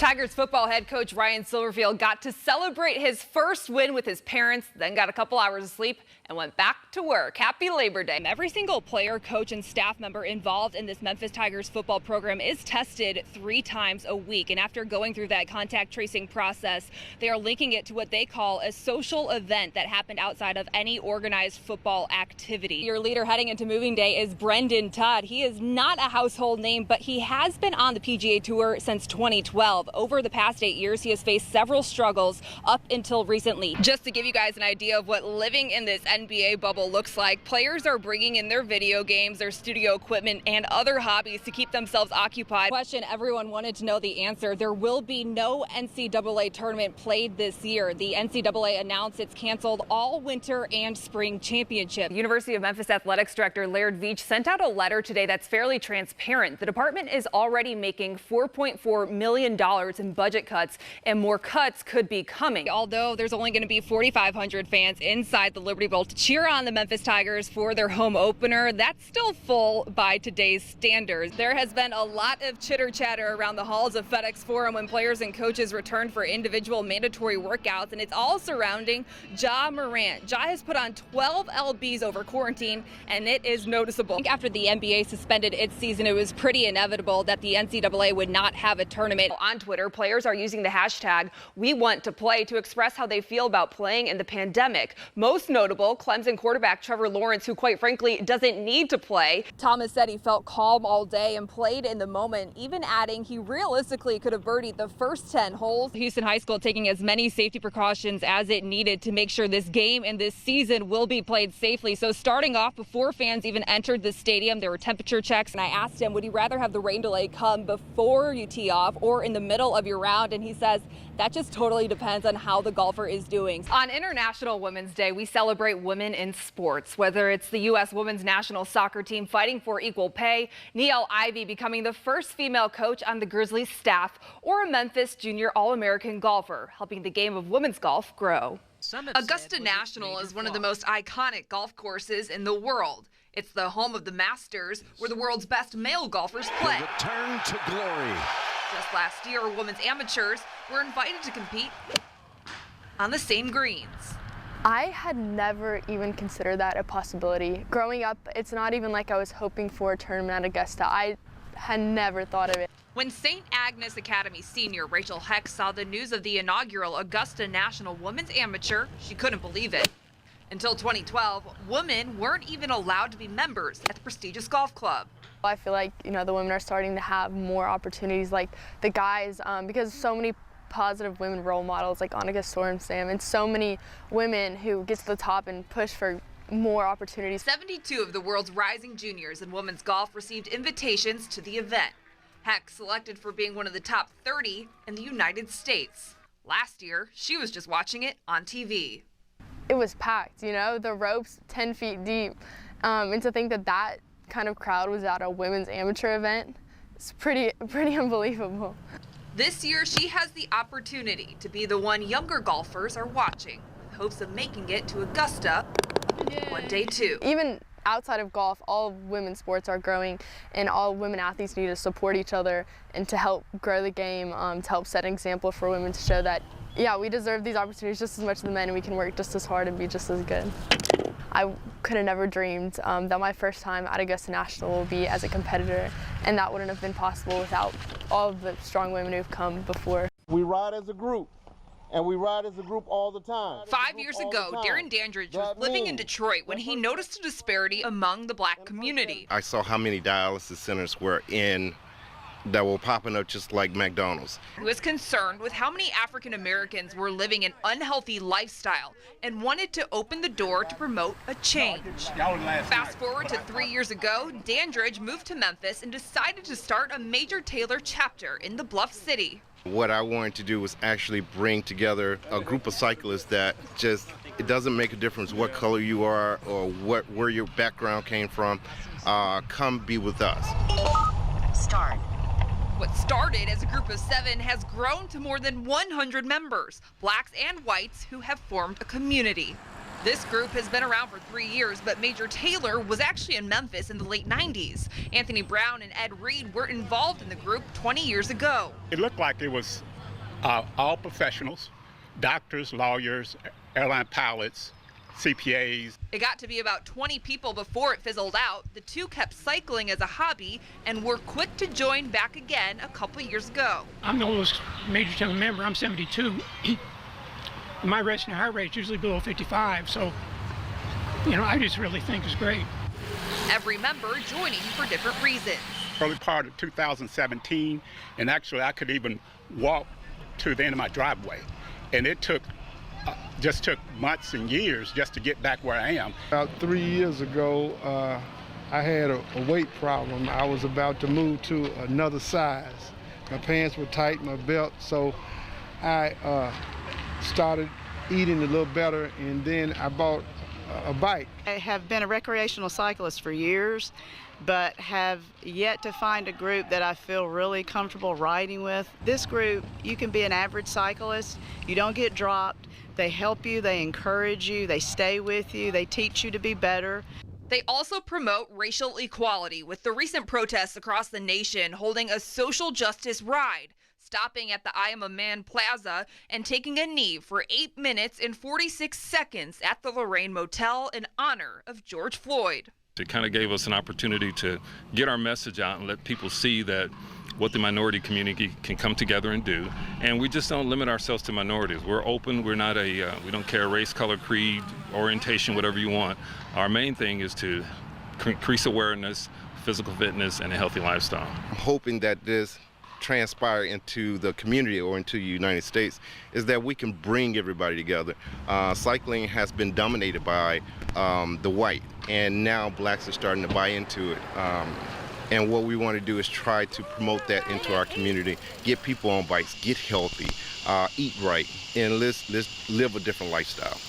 Tigers football head coach Ryan Silverfield got to celebrate his first win with his parents, then got a couple hours of sleep and went back to work. Happy Labor Day. Every single player, coach, and staff member involved in this Memphis Tigers football program is tested 3 times a week. And after going through that contact tracing process, they are linking it to what they call a social event that happened outside of any organized football activity. Your leader heading into moving day is Brendan Todd. He is not a household name, but he has been on the PGA Tour since 2012. Over the past 8 years, he has faced several struggles up until recently. Just to give you guys an idea of what living in this NBA bubble looks like, players are bringing in their video games, their studio equipment, and other hobbies to keep themselves occupied. Question everyone wanted to know the answer. There will be no NCAA tournament played this year. The NCAA announced it's canceled all winter and spring championship. University of Memphis Athletics Director Laird Veach sent out a letter today that's fairly transparent. The department is already making $4.4 million in budget cuts, and more cuts could be coming. Although there's only going to be 4,500 fans inside the Liberty Bowl to cheer on the Memphis Tigers for their home opener, that's still full by today's standards. There has been a lot of chitter-chatter around the halls of FedEx Forum when players and coaches return for individual mandatory workouts, and it's all surrounding Ja Morant. Ja has put on 12 lbs over quarantine, and it is noticeable. After the NBA suspended its season, it was pretty inevitable that the NCAA would not have a tournament. On Twitter, players are using the hashtag #WeWantToPlay to express how they feel about playing in the pandemic. Most notable, Clemson quarterback Trevor Lawrence, who quite frankly doesn't need to play. Thomas said he felt calm all day and played in the moment, even adding he realistically could have birdied the first 10 holes. Houston High School taking as many safety precautions as it needed to make sure this game and this season will be played safely. So starting off, before fans even entered the stadium, there were temperature checks, and I asked him, would he rather have the rain delay come before you tee off or in the middle of your round? And he says that just totally depends on how the golfer is doing. On International Women's Day, we celebrate women in sports, whether it's the U.S. women's national soccer team fighting for equal pay, Niele Ivey becoming the first female coach on the Grizzlies staff, or a Memphis junior All-American golfer helping the game of women's golf grow. Augusta National is one of the most iconic golf courses in the world. It's the home of the Masters, where the world's best male golfers play. Return to glory. Just last year, women's amateurs were invited to compete on the same greens. I had never even considered that a possibility. Growing up, it's not even like I was hoping for a tournament at Augusta. I had never thought of it. When St. Agnes Academy senior Rachel Heck saw the news of the inaugural Augusta National Women's Amateur, she couldn't believe it. Until 2012, women weren't even allowed to be members at the prestigious golf club. I feel like, the women are starting to have more opportunities like the guys because so many positive women role models like Annika Sorenstam and so many women who get to the top and push for more opportunities. 72 of the world's rising juniors in women's golf received invitations to the event. Heck selected for being one of the top 30 in the United States. Last year, she was just watching it on TV. It was packed, the ropes 10 feet deep. And to think that kind of crowd was at a women's amateur event, it's pretty unbelievable. This year, she has the opportunity to be the one younger golfers are watching, with hopes of making it to Augusta one day too. Even outside of golf, all women's sports are growing, and all women athletes need to support each other and to help grow the game, to help set an example for women to show that, we deserve these opportunities just as much as the men, and we can work just as hard and be just as good. I could have never dreamed that my first time at Augusta National will be as a competitor, and that wouldn't have been possible without all of the strong women who've come before. We ride as a group. And we ride as a group all the time. 5 years ago, Darren Dandridge was living in Detroit when he noticed a disparity among the black community. I saw how many dialysis centers were that were popping up just like McDonald's. He was concerned with how many African Americans were living an unhealthy lifestyle and wanted to open the door to promote a change. Fast forward to 3 years ago, Dandridge moved to Memphis and decided to start a Major Taylor chapter in the Bluff City. What I wanted to do was actually bring together a group of cyclists that it doesn't make a difference what color you are or where your background came from. Come be with us. Start. What started as a group of 7 has grown to more than 100 members, blacks and whites, who have formed a community. This group has been around for 3 years, but Major Taylor was actually in Memphis in the late 90s. Anthony Brown and Ed Reed were involved in the group 20 years ago. It looked like it was All professionals, doctors, lawyers, airline pilots, CPAs. It got to be about 20 people before it fizzled out. The two kept cycling as a hobby and were quick to join back again a couple years ago. I'm the oldest Major Town member. I'm 72. My resting heart rate is usually below 55, so, I just really think it's great. Every member joining for different reasons. Early part of 2017, and actually I could even walk to the end of my driveway, and it took months and years just to get back where I am. About 3 years ago, I had a weight problem. I was about to move to another size. My pants were tight, my belt, so I started eating a little better, and then I bought a bike. I have been a recreational cyclist for years, but have yet to find a group that I feel really comfortable riding with. This group, you can be an average cyclist, you don't get dropped, they help you, they encourage you, they stay with you, they teach you to be better. They also promote racial equality with the recent protests across the nation holding a social justice ride, stopping at the I Am a Man Plaza and taking a knee for 8 minutes and 46 seconds at the Lorraine Motel in honor of George Floyd. It kind of gave us an opportunity to get our message out and let people see that what the minority community can come together and do. And we just don't limit ourselves to minorities. We're open. We're not we don't care race, color, creed, orientation, whatever you want. Our main thing is to increase awareness, physical fitness, and a healthy lifestyle. I'm hoping that this transpire into the community or into the United States is that we can bring everybody together. Cycling has been dominated by the white, and now blacks are starting to buy into it. And what we want to do is try to promote that into our community, get people on bikes, get healthy, eat right, and let's live a different lifestyle.